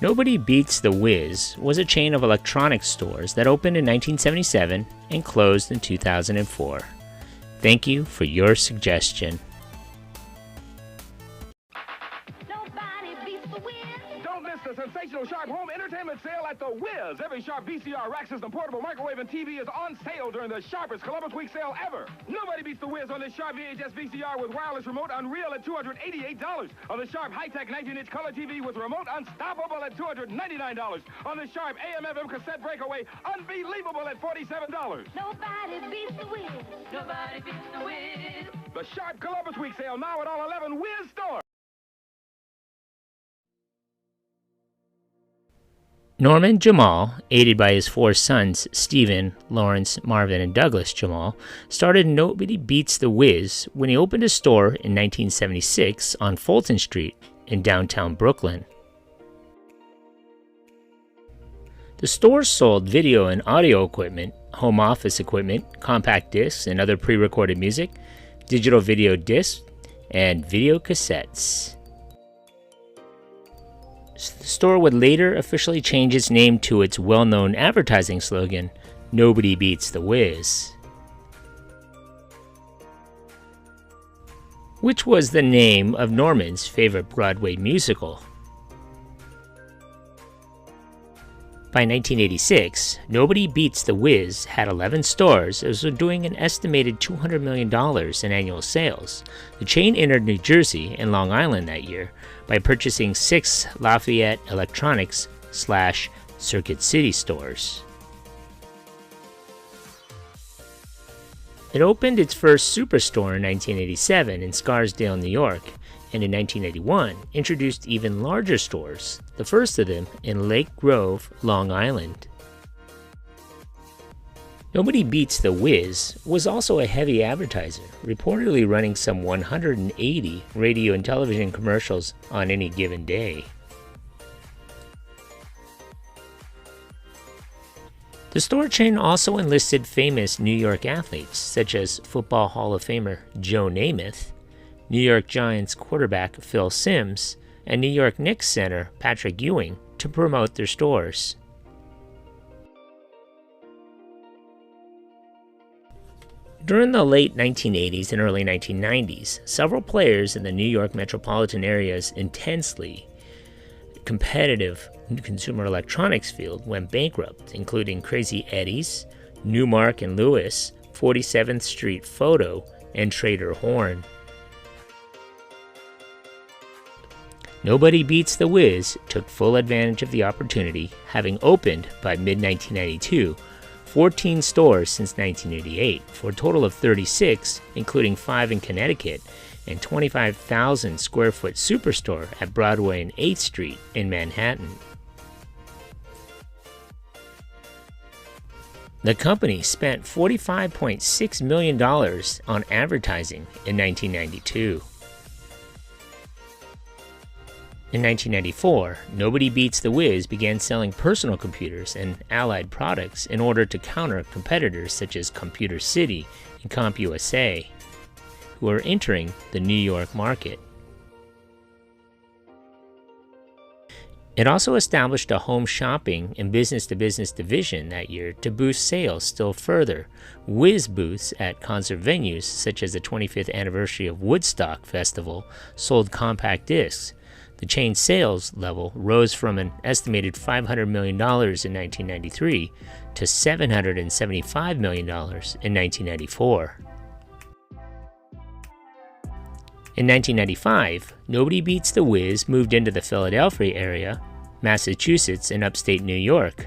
Nobody Beats the Wiz was a chain of electronics stores that opened in 1977 and closed in 2004. Thank you for your suggestion. Nobody beats the Wiz. Don't miss the sensational Sharp home entertainment sale at the Wiz. Every Sharp VCR, rack system, portable microwave, and TV is on sale during the sharpest Columbus Week sale ever. Nobody beats the Wiz on this Sharp VHS VCR with wireless remote unreal at $288. On the Sharp high-tech 19-inch color TV with remote unstoppable at $299. On the Sharp AM/FM cassette breakaway, unbelievable at $47. Nobody beats the Wiz. Nobody beats the Wiz. The Sharp Columbus Week sale now at all 11 Wiz stores. Norman Jamal, aided by his four sons, Stephen, Lawrence, Marvin, and Douglas Jamal, started Nobody Beats the Wiz when he opened a store in 1976 on Fulton Street in downtown Brooklyn. The store sold video and audio equipment, home office equipment, compact discs and other pre-recorded music, digital video discs, and video cassettes. The store would later officially change its name to its well-known advertising slogan, Nobody Beats the Wiz, which was the name of Norman's favorite Broadway musical. By 1986, Nobody Beats the Wiz had 11 stores and was doing an estimated $200 million in annual sales. The chain entered New Jersey and Long Island that year by purchasing 6 Lafayette Electronics/Circuit City stores. It opened its first superstore in 1987 in Scarsdale, New York, and in 1981 introduced even larger stores, the first of them in Lake Grove, Long Island. Nobody Beats the Wiz was also a heavy advertiser, reportedly running some 180 radio and television commercials on any given day. The store chain also enlisted famous New York athletes such as Football Hall of Famer Joe Namath, New York Giants quarterback Phil Simms, and New York Knicks center Patrick Ewing to promote their stores. During the late 1980s and early 1990s, several players in the New York metropolitan area's intensely competitive consumer electronics field went bankrupt, including Crazy Eddie's, Newmark and Lewis, 47th Street Photo, and Trader Horn. Nobody Beats the Wiz took full advantage of the opportunity, having opened by mid-1992 14 stores since 1988 for a total of 36, including 5 in Connecticut, and 25,000 square foot superstore at Broadway and 8th Street in Manhattan. The company spent $45.6 million on advertising in 1992. In 1994, Nobody Beats the Wiz began selling personal computers and allied products in order to counter competitors such as Computer City and CompUSA, who are entering the New York market. It also established a home shopping and business-to-business division that year to boost sales still further. Wiz booths at concert venues such as the 25th anniversary of Woodstock Festival sold compact discs. The chain's sales level rose from an estimated $500 million in 1993 to $775 million in 1994. In 1995, Nobody Beats the Wiz moved into the Philadelphia area, Massachusetts, and upstate New York.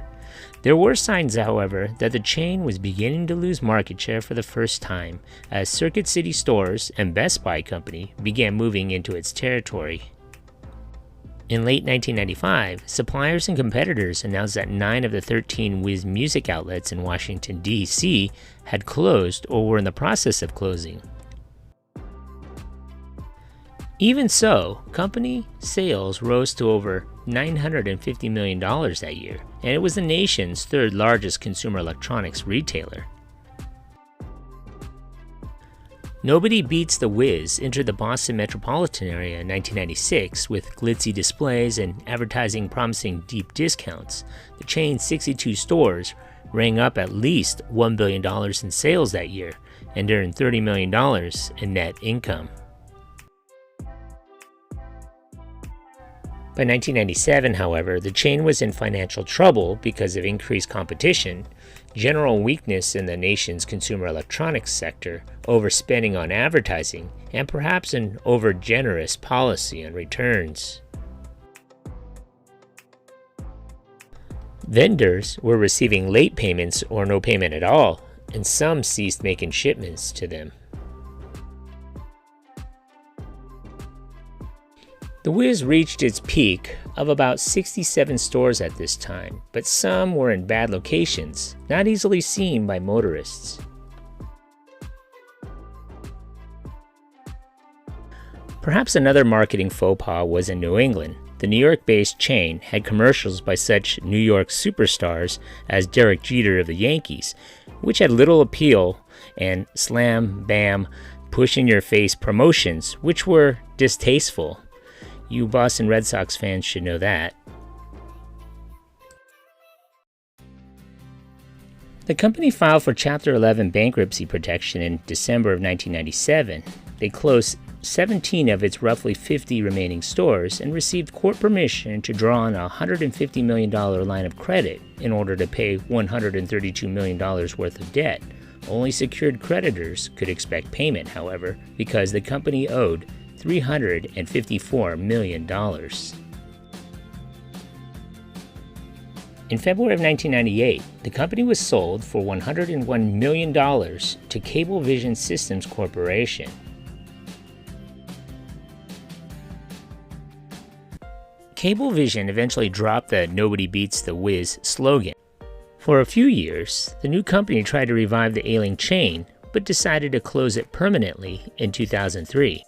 There were signs, however, that the chain was beginning to lose market share for the first time as Circuit City stores and Best Buy Company began moving into its territory. In late 1995, suppliers and competitors announced that 9 of the 13 Wiz music outlets in Washington, D.C. had closed or were in the process of closing. Even so, company sales rose to over $950 million that year, and it was the nation's third largest consumer electronics retailer. Nobody Beats the Wiz entered the Boston metropolitan area in 1996 with glitzy displays and advertising promising deep discounts. The chain's 62 stores rang up at least $1 billion in sales that year and earned $30 million in net income. By 1997, however, the chain was in financial trouble because of increased competition, general weakness in the nation's consumer electronics sector, overspending on advertising, and perhaps an over-generous policy on returns. Vendors were receiving late payments or no payment at all, and some ceased making shipments to them. The Wiz reached its peak of about 67 stores at this time, but some were in bad locations, not easily seen by motorists. Perhaps another marketing faux pas was in New England. The New York-based chain had commercials by such New York superstars as Derek Jeter of the Yankees, which had little appeal, and slam, bam, push-in-your-face promotions, which were distasteful. You Boston Red Sox fans should know that. The company filed for Chapter 11 bankruptcy protection in December of 1997. They closed 17 of its roughly 50 remaining stores and received court permission to draw on a $150 million line of credit in order to pay $132 million worth of debt. Only secured creditors could expect payment, however, because the company owed $354 million. In February of 1998, the company was sold for $101 million to Cablevision Systems Corporation. Cablevision eventually dropped the Nobody Beats the Wiz slogan. For a few years, the new company tried to revive the ailing chain, but decided to close it permanently in 2003.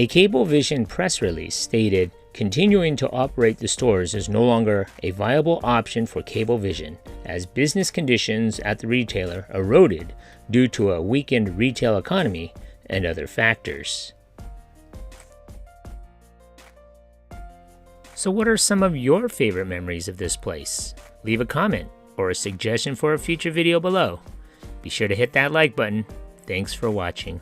A Cablevision press release stated, "Continuing to operate the stores is no longer a viable option for Cablevision, as business conditions at the retailer eroded due to a weakened retail economy and other factors." So what are some of your favorite memories of this place? Leave a comment or a suggestion for a future video below. Be sure to hit that like button. Thanks for watching.